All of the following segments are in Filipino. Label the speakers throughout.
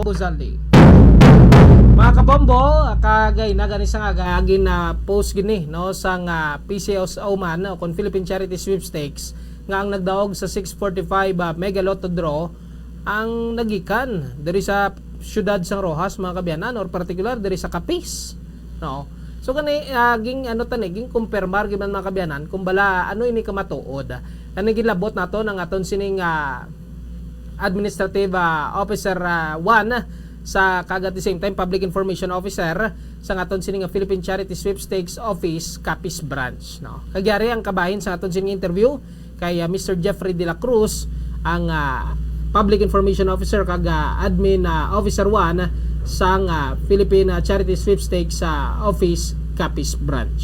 Speaker 1: Buzaldi. Mga kabombo, kagay na ganisa nga gagin na post gini no sang PCSO man o kon Philippine Charity Sweepstakes nga ang nagdaog sa 645 Mega Lotto draw ang nagikan diri sa siyudad sang Rojas mga kabyanan or particular diri sa Capiz no. So kani ging ano tani ging kumpirmar giman mga kabyanan kung bala ano ini kamatuod. Ano gilabot nato ng aton sining Administrative Officer 1 sa kagat the same time Public Information Officer sa aton sining Philippine Charity Sweepstakes Office Capiz Branch no. Kagyari ang kabahin sa aton sining interview kay Mr. Jeffrey de la Cruz ang Public Information Officer kag Admin Officer 1 sa Philippine Charity Sweepstakes Office Capiz Branch.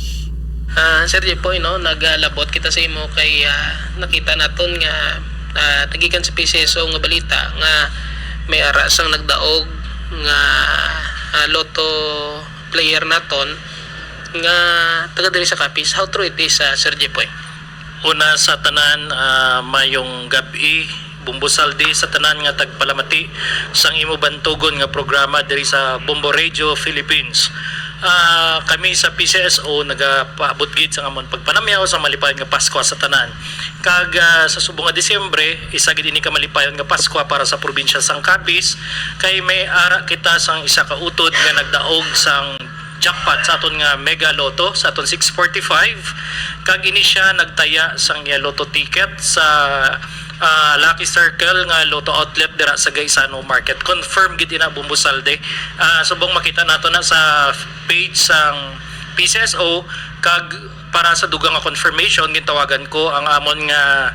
Speaker 2: Sir Jepoy, no, naglabot kita sa imo kay nakita naton nga tagikan sa PCSO nga balita nga may ara sang nagdaog nga lotto player naton nga taga diri sa Capiz. How true it is, Sir Jepoy?
Speaker 3: Una sa tanan, mayong gabi Bumbusaldi sa tanan nga tagpalamati sang imo bantugon nga programa diri sa Bombo Radio Philippines. Kami sa PCSO nagapaabot gid sa amon pagpanamyaw sa malipayon nga Pasko sa tanan. Kag sa subong nga Disyembre, isa gid ini ka malipayon nga Pasko para sa probinsya sang Capiz kay may ara kita sang isa ka utod nga nagdaog sang jackpot sa aton nga Mega Lotto sa aton 645 kag ini siya nagtaya sang iya lotto ticket sa Lucky Circle nga Lotto Outlet dira sa Gaisano Market. Confirm gid ina Bumbusalde. Subong makita nato na sa page sang PCSO kag para sa dugang nga confirmation gitawagan ko ang amon nga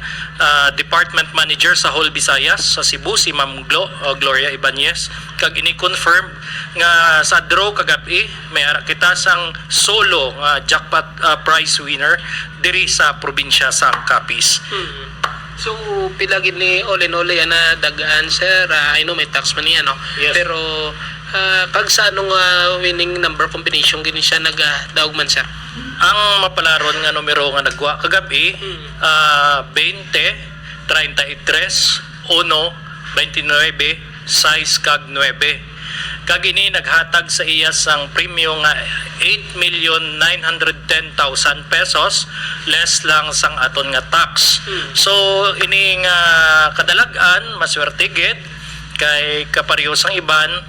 Speaker 3: department manager sa whole Visayas sa Cebu si Ma'am Gloria Ibanez kag ini confirm nga sa draw kagabi may ara kita sang solo nga jackpot prize winner diri sa probinsya sang Capiz.
Speaker 2: So pila gid ni all in all yan na dagaan, sir. I know may tax man yan, no?
Speaker 3: Yes.
Speaker 2: Pero kag sa anong winning number combination gini siya nagdaog man, sir?
Speaker 3: Ang mapalaron nga numero nga nagwa kagabi 20, 33, 1, 29, 6 kag 9. Kag ini naghatag sa iya sang premyo nga 8,910,000 pesos less lang sang aton nga tax. So ini nga kadalagan maswerte gid kay kapareho sang iban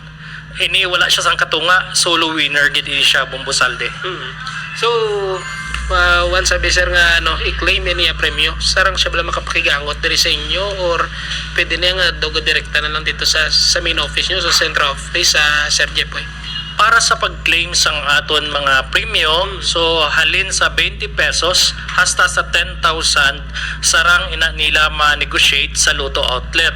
Speaker 3: ini wala siya sang katunga solo winner gid ini siya Bumbusalde.
Speaker 2: So once sabi sir nga i-claim niya premyo, sarang siya bala makapakigangot diri sa inyo or pwede niya nga dogo direkta na lang dito sa main office nyo, sa central office sa Sir Jepoy?
Speaker 3: Para sa pag-claim sang aton mga premium, so halin sa 20 pesos hasta sa 10,000 sarang ina nila ma-negotiate sa Lotto Outlet.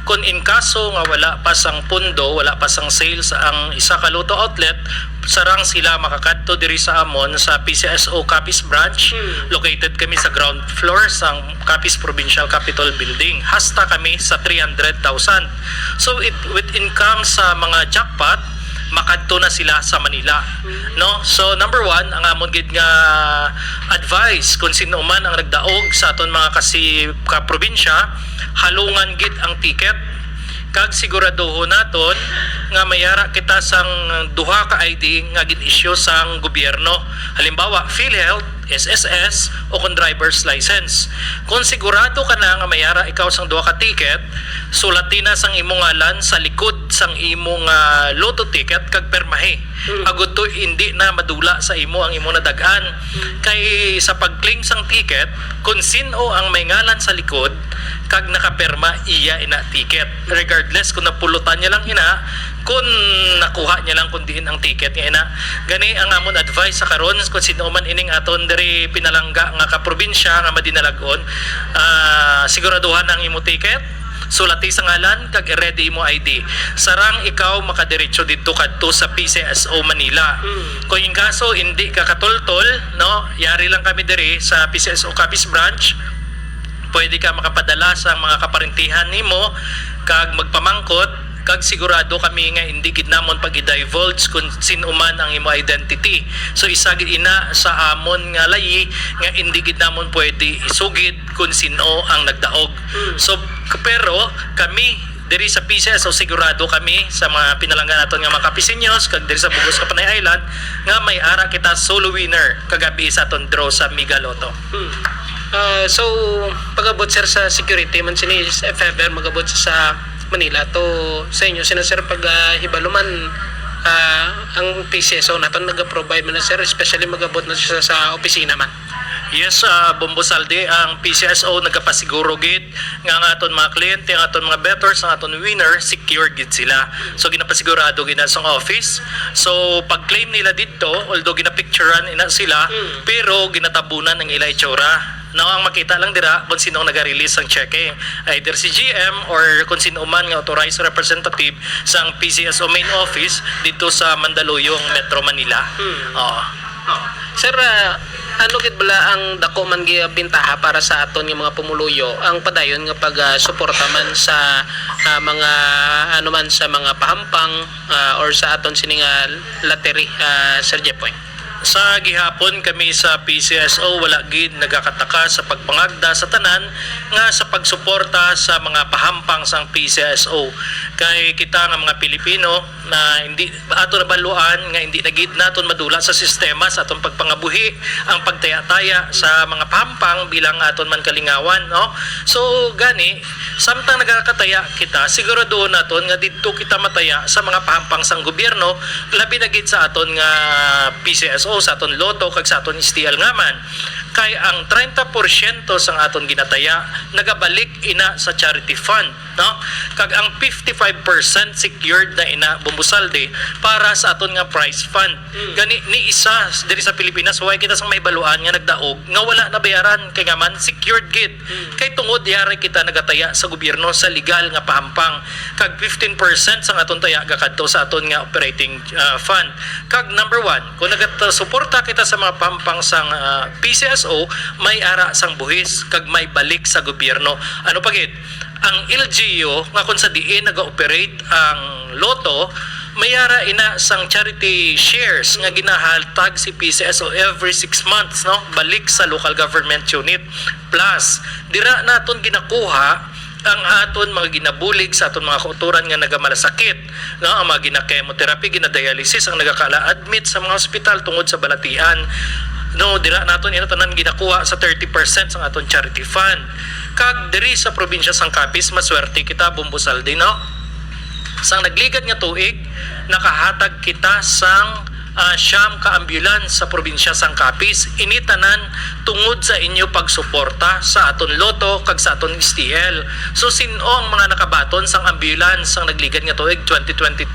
Speaker 3: Kung in kaso nga wala pa sang pundo, wala pa sang sales ang isa ka Lotto Outlet, sarang sila makakadto diri sa amon sa PCSO Capiz Branch. Located kami sa ground floor sang Capiz Provincial Capitol Building. Hasta kami sa 300,000. So with income sa mga jackpot, makadto na sila sa Manila, no? So number 1 ang amon gid nga advice kung sino man ang nagdaog sa aton mga ka probinsya, halungan gid ang ticket kag siguraduho naton nga mayara kita sang duha ka ID nga gin-issue sang gobyerno. Halimbawa, PhilHealth, SSS o kung driver's license. Kung sigurado ka na nga mayara ikaw sang duha ka ticket, sulatin na sang imong ngalan sa likod sang imong lotto ticket kag permahe. Agud to hindi na madula sa imo ang imo nadagan. Kay sa pag-claim sang ticket, kung sino ang may ngalan sa likod kag nakaperma iya ina ticket. Regardless kung napulutan niya lang ina, kung nakuha niya lang kung diin ang ticket nga ina. Gani ang amon advice sa karon kung sino man ining aton diri pinalangga nga ka probinsya nga madinalagon, siguraduhan ang imo ticket, sulati sa ngalan kag i-ready mo ID. Sarang ikaw makadiretso didto kadto sa PCSO Manila. Kung in kaso hindi ka katultol, no, yari lang kami diri sa PCSO Capiz Branch. Pwede ka makapadala sa mga kaparintihan nimo kag magpamangkot kag sigurado kami nga hindi gid namon pag-i-divulge kung sino man ang imo identity. So isa gid ina sa amon nga layi nga hindi gid namon pwede isugid kung sino ang nagdaog. So pero kami diri sa PCSO sigurado kami sa mga pinalanggan naton nga mga kapisinyos kag diri sa Bugos Kapanay Island nga may ara kita solo winner kagabi sa aton draw sa Mega Lotto.
Speaker 2: So pagabot sir sa security man sini if ever magabot sa Manila to sa inyo sina sir pag hibaluman ang PCSO naton nag-provide man na sir especially magabot na siya sa opisina man.
Speaker 3: Yes, Bombo Saldi, ang PCSO nagapasiguro gid nga ang aton mga kliyente, ang aton mga bettors, ang aton winner, secure gid sila. So ginapasigurado gid na sa office. So pag-claim nila dito, although ginapicturean ina sila, pero ginatabunan ang ila itsura. Now, ang makita lang dira kung sino ang nag-release ng cheque. Either si GM or kung sino man nga authorized representative sa PCSO main office dito sa Mandaluyong, Metro Manila.
Speaker 2: Sir, ano gid bala ang dako man gibintaha para sa aton nga mga pumuluyo ang padayon nga pag suporta man sa mga ano man sa mga pahampang or sa aton sini nga lottery, Sir Jepoy?
Speaker 3: Sa gihapon kami sa PCSO wala gid nagakataka sa pagpangagda sa tanan nga sa pagsuporta sa mga pahampang sang PCSO kay kita nga mga Pilipino na hindi ato nabaluan nga hindi na gid naton madula sa sistema sa atong pagpangabuhi ang pagtaya-taya sa mga pahampang bilang aton man kalingawan, no? So gani samtang nagakataya kita sigurado naton nga didto kita mataya sa mga pahampang sang gobyerno labi na gid sa aton nga PCSO sa aton loto kag sa aton STL nga man kay ang 30% sang aton ginataya nagabalik ina sa charity fund, no? Kag ang 55% secured na ina bumbusalde para sa aton nga prize fund. Gani ni isa diri sa Pilipinas way kita sang may baluan nga nagdaog nga wala na bayaran kay nga man secured gid. Kay tungod yari kita nagataya sa gobyerno sa legal nga pahampang kag 15% sang aton taya gakadto sa aton nga operating fund. Kag number 1, kung suporta kita sa mga pahampang sang PCSO, may ara sang buhis kag may balik sa gobyerno. Ano pagit? Ang LGU nga kung sa diin naga-operate ang loto mayara ina sang charity shares nga ginahaltag si PCSO every 6 months, no? Balik sa local government unit. Plus, dira naton ginakuha ang aton mga ginabulig sa aton mga kauturan nga nagamalasakit, no? Ang mga gina-chemotherapy, gina-dialysis, ang nagakala-admit sa mga ospital tungod sa balatian. No, dira naton ina tanan ginakuha sa 30% sang aton charity fund. Kag diri sa probinsya sang Capiz, maswerte kita Bumbusaldi, no? Sang nagligad nga tuig, nakahatag kita sang siyam ka ambulance sa probinsya sang Capiz. Initanan tungod sa inyo pagsuporta sa aton loto kag sa aton STL. So sino ang mga nakabaton sang ambulance sang nagligad nga tuig 2022?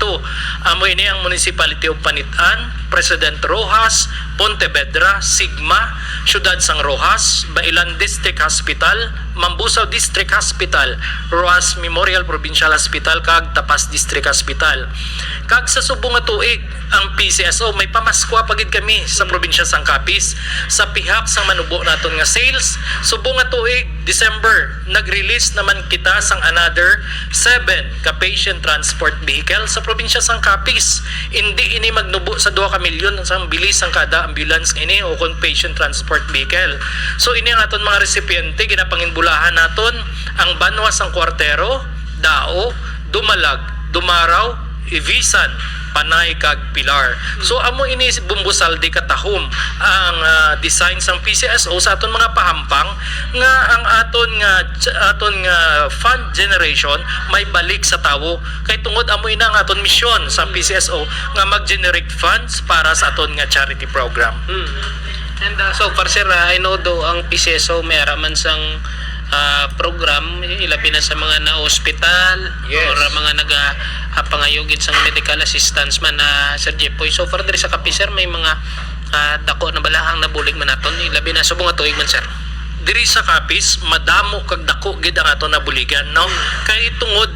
Speaker 3: Amo ini ang Municipality of Panitan, President Rojas, Pontevedra, Sigma, Syudad Sang Rojas, Bailan District Hospital, Mambusaw District Hospital, Roas Memorial Provincial Hospital kag Tapas District Hospital. Kag sa subong nga tuig ang PCSO may pamaskwa pagid kami sa probinsya sang Capiz sa pihak sang manubo naton nga sales. Subong nga tuig December nag-release naman kita sang another 7 ka patient transport vehicle sa probinsya sang Capiz. Hindi ini magnubo sa 2 ka milyon sang bilis ang kada ambulance ini o kon patient transport vehicle. So ini ang aton mga recipiente ginapanginbulahan naton ang Banwa sang Kwartero, Dao, Dumalag, Dumaraw, Ibisan, Panay kag Pilar. So amo ini Bumbusaldi katahom ang design sang PCSO sa aton mga pahampang nga ang aton nga fund generation may balik sa tawo kay tungod amo ina ang aton misyon sa PCSO nga mag-generate funds para sa aton nga charity program.
Speaker 2: And so far sir, I know do ang PCSO may araman sang program ilabi na sa mga na-hospital or mga nagapangayugid sang medical assistance man na Sir Jepoy. So far diri sa Capiz sir may mga dako na balahang nabulig man naton ilabi na subong nga tuig man sir. Diri sa Capiz madamo kag dako gid ang ato nabuligan, no? Kay tungod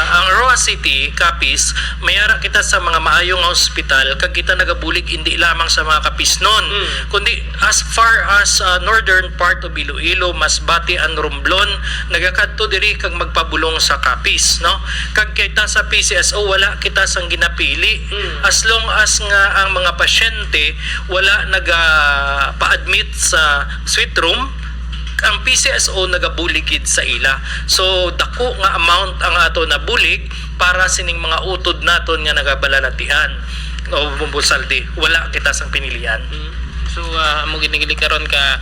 Speaker 2: ang Roa City, Capiz, mayara kita sa mga maayong hospital kag kita nagabulig hindi lamang sa mga Capiznon, kundi as far as northern part of Iloilo, Masbate and Romblon, nagakadto diri kag magpabulong sa Capiz, no? Kag kita sa PCSO wala kita sang ginapili as long as nga ang mga pasyente wala naga pa-admit sa suite room
Speaker 3: ang PCSO nagabuligid sa ila. So dako nga amount ang ato na bulig para sining mga utod naton nga nagabalalatian o bumbusaldi. Wala kita sang pinilian.
Speaker 2: So amo ginigili karon ka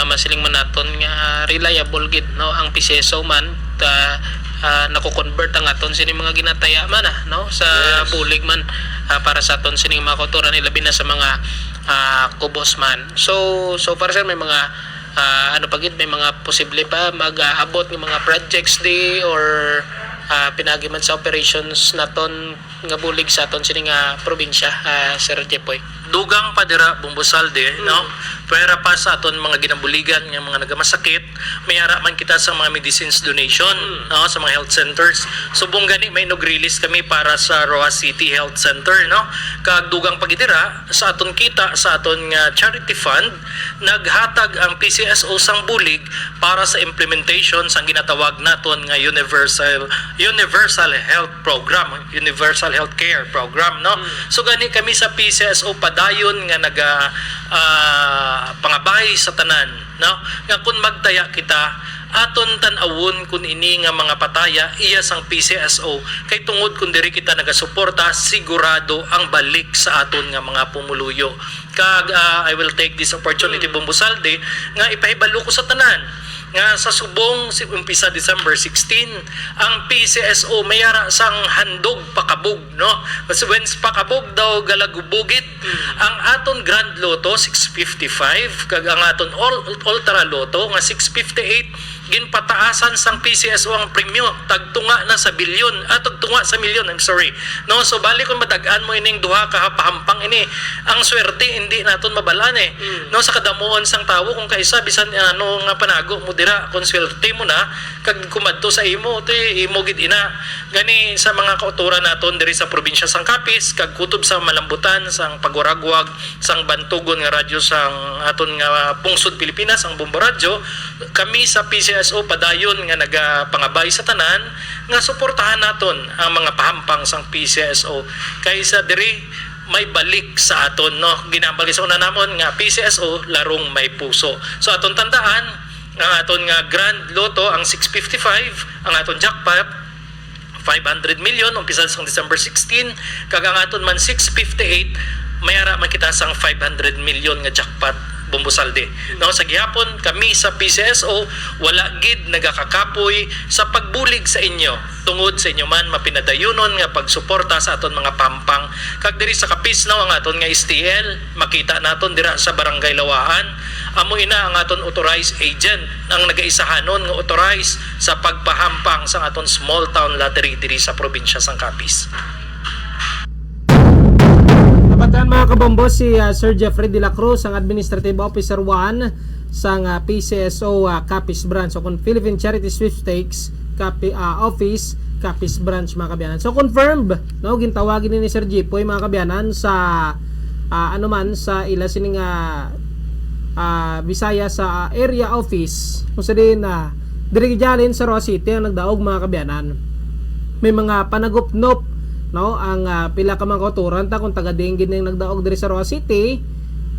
Speaker 2: masiling man naton nga reliable gid no ang PCSO man nako-convert ang aton sining mga ginataya man no sa bulig man para sa aton sining mga kultura nila labi na sa mga kubos man. So far sir may mga ano pa gid may mga posible pa mag-aabot ng mga projects di or pinagi man sa operations naton nga bulig sa aton sining probinsya Sir Jepoy.
Speaker 3: Dugang pa dira Bumbusalde no pera pa sa aton mga ginabuligan nga mga nagamasakit mayara man kita sa mga medicines donation no sa mga health centers subong gani may nag-release kami para sa Roa City Health Center no kag dugang pagidira sa aton kita sa aton nga charity fund naghatag ang PCSO sang bulig para sa implementation sang ginatawag naton nga universal health program, universal health care program no so gani kami sa PCSO padayon nga naga pangabay sa tanan no nga kun magtaya kita aton tan-awon kun ini nga mga pataya iya sang PCSO kay tungod kun diri kita nagasuporta sigurado ang balik sa aton nga mga pumuluyo kag I will take this opportunity Bumbusalde nga ipahibalo ko sa tanan nga sa subong umpisa December 16 ang PCSO mayara sang handog pakabog no kasi when pakabog daw galagubugit ang aton Grand Lotto 655 kag ang aton Ultra Lotto nga 658 ginpataasan sang PCSO ang premyo tagtunga na sa bilyon tagtunga sa milyon I'm sorry no so bali kung madagaan mo ining duha ka pahampang ini ang swerte hindi naton mabalan no sa kadamuon sang tawo kung kaisa bisan ano nga panago mo dira kung swerte mo na kag kumadto sa imo imo gid ina gani sa mga kauturan naton diri sa probinsya sang Capiz kag kutob sa malambutan sang pagwaragwag sang bantugon nga radyo sang aton nga pungsod Pilipinas ang Bombo Radyo kami sa PCSO padayon nga nagapangabay sa tanan nga suportahan naton ang mga pahampang sang PCSO kaysa diri may balik sa aton no ginambal sa una namon nga PCSO larong may puso so aton tandaan ang aton nga Grand Lotto ang 655 ang aton jackpot 500 million umpisa sa December 16 kag ang aton man 658 mayara man kita sang 500 million nga jackpot Bumbusalde. No sa gihapon kami sa PCSO wala gid nagakakapoy sa pagbulig sa inyo tungod sa inyo man mapinadayunon nga pagsuporta sa aton mga pampang kag diri sa Capiz no ang aton nga STL makita naton dira sa Barangay Lawaan amo ina ang aton authorized agent ang nagaisahanon nga authorized sa pagpahampang sa aton small town lottery diri sa probinsya sang Capiz.
Speaker 1: Kabataan mga kabombo si Sir Jeffrey De La Cruz ang Administrative Officer 1 sa PCSO Capiz Branch o kung Philippine Charity Sweepstakes Office Capiz Branch mga kabiyanan. So confirmed no gintawagin ni Sir Jipoy mga kabiyanan sa ano man sa ila sining Bisaya sa area office kung sa din diri gyalin sa Roa City ang nagdaog mga kabiyanan. May mga panagupnop no ang pila ka mga kauturan ta kung taga Dengue na nagdaog diri sa Roa City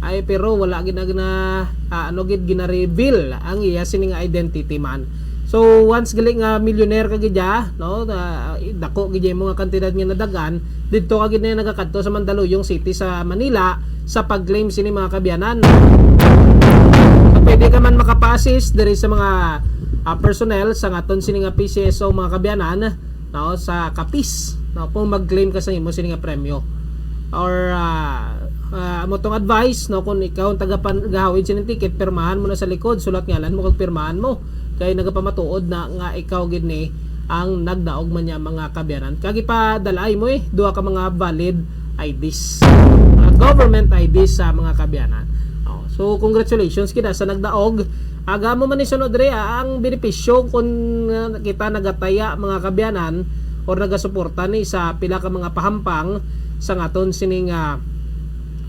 Speaker 1: ay pero wala gid ano gid gina-reveal ang iya sining identity man. So once gali nga millionaire ka gid no dako gid mo nga kantidad nga nadagan didto ka gid na nagakadto sa Mandaluyong City sa Manila sa pag-claim sini mga kabiyanan. So pwede ka man makapa-assist diri sa mga personnel sa aton sini nga PCSO mga kabiyanan no sa Capiz no kung mag-claim ka sa imo sini nga premyo or mo tong advice no kung ikaw ang tagapagahawid sining ticket pirmahan mo na sa likod sulat ngalan mo kag pirmahan mo kay nagapamatuod na nga ikaw gid ni ang nagdaog man niya mga kabiyanan kag ipadalay mo duha ka mga valid IDs government IDs sa mga kabiyanan. So congratulations kita sa nagdaog aga mo man isunod diri ang benepisyo kung kita nagataya mga kabiyanan or nagasuporta ni sa pila ka mga pahampang sa aton sining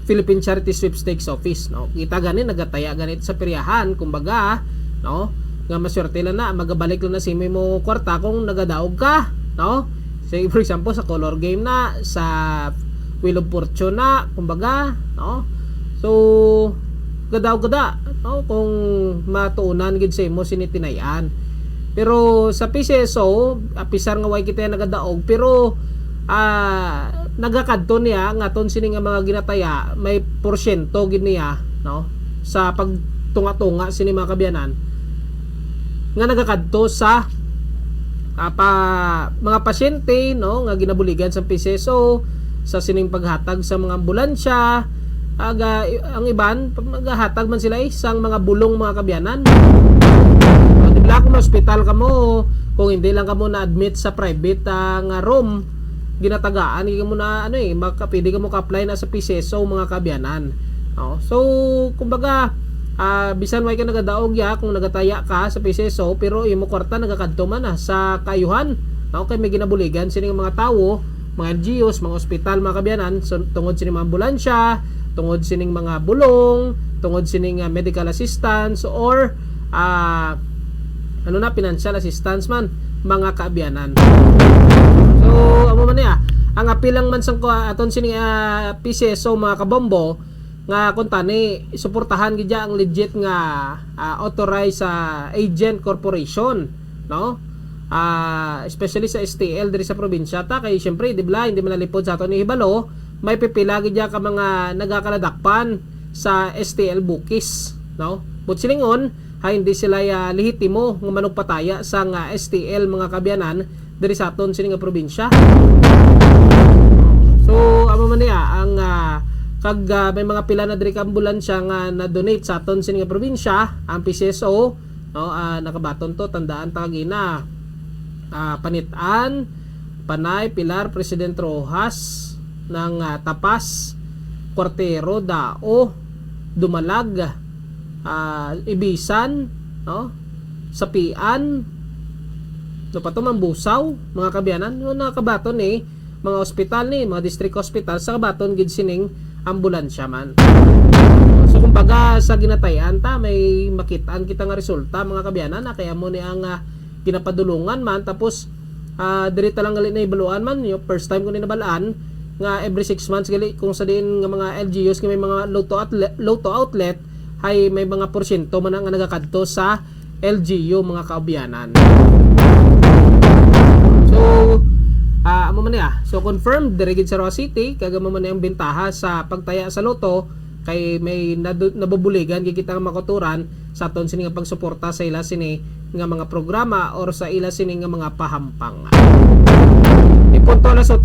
Speaker 1: Philippine Charity Sweepstakes Office no kita gani nagataya ganit sa peryahan kumbaga no nga maswerte lang na magabalik lang na si mo kwarta kung nagadaog ka no say for example sa color game na sa Wheel of Fortune na kumbaga no so gadaw-gada, no, kung matuunan gid sa imo sinitinayan. Pero sa PCSO, apisar nga way kita nagadaog, pero nagakadto niya nga ton sini nga mga ginataya may porsyento gid niya, no, sa pagtunga-tunga sini mga kabyanan nga nagakadto sa mga pasyente, no, nga ginabuligan sa PCSO sa sining paghatag sa mga ambulansya. Ang iban maghatag man sila isang mga bulong mga kabyanan. Dibla kung hospital ka mo, kung hindi lang ka mo na-admit sa private nga room, ginatagaan ka mo na pwede ka mo ka-apply na sa PCSO mga kabyanan. No? So, kumbaga, bisan way ka nagadaog ya kung nagataya ka sa PCSO, pero imo kwarta nagakadto man sa kayuhan. No? Kay may ginabuligan sining mga tawo, mga LGUs, mga ospital, mga kabyanan, so, tungod sining mga ambulansya, tungod sining mga bulong, tungod sining medical assistance, or financial assistance man, mga kaabyanan. So, amo man niya, ang apilang man sang aton sining PCSO mga kabombo, nga kung tani, suportahan gid ang legit nga authorized agent corporation, no? Especially sa STL diri sa probinsya ta, kay syempre di ba hindi manalipod sa aton ni Hibalo, may pipila gid ka mga nagakaladakpan sa STL bukis, no? But silingon hindi sila lehitimo nga manugpataya sa STL mga kabyanan diri sa aton sining nga probinsya. So amo man niya ang kag may mga pila na diri ka ambulansya nga na-donate sa aton sining nga probinsya, ang PCSO, no, nakabaton to, tandaan ta kagina, Panitan, Panay, Pilar, President Rojas ng Tapas, Cuartero, Dao, Dumalag, Ibisan, no, Sapian, no pa to Mambusaw, mga kabyanan, no, nakabaton mga ospital mga district hospital sa kabaton gid sining ambulansya man. So kumbaga sa ginatayan ta may makitaan kita nga resulta mga kabyanan, kaya mo ni ang ginapadulungan man, tapos diri ta lang gali na ibaluan man, yung first time ko ni nabalaan nga every 6 months gali kung sa din nga mga LGUs nga may mga low to outlet hay may mga porsyento man ang nagakadto sa LGU mga kaabyanan. So amo man niya, so confirmed diri gid sa Roa City kag amo man ang bentaha sa pagtaya sa loto, kay may nabubuligan gid kita makuturan sa aton sini nga pagsuporta sa ila sini nga mga programa or sa ila sini nga mga pahampang. Ipunto alas 8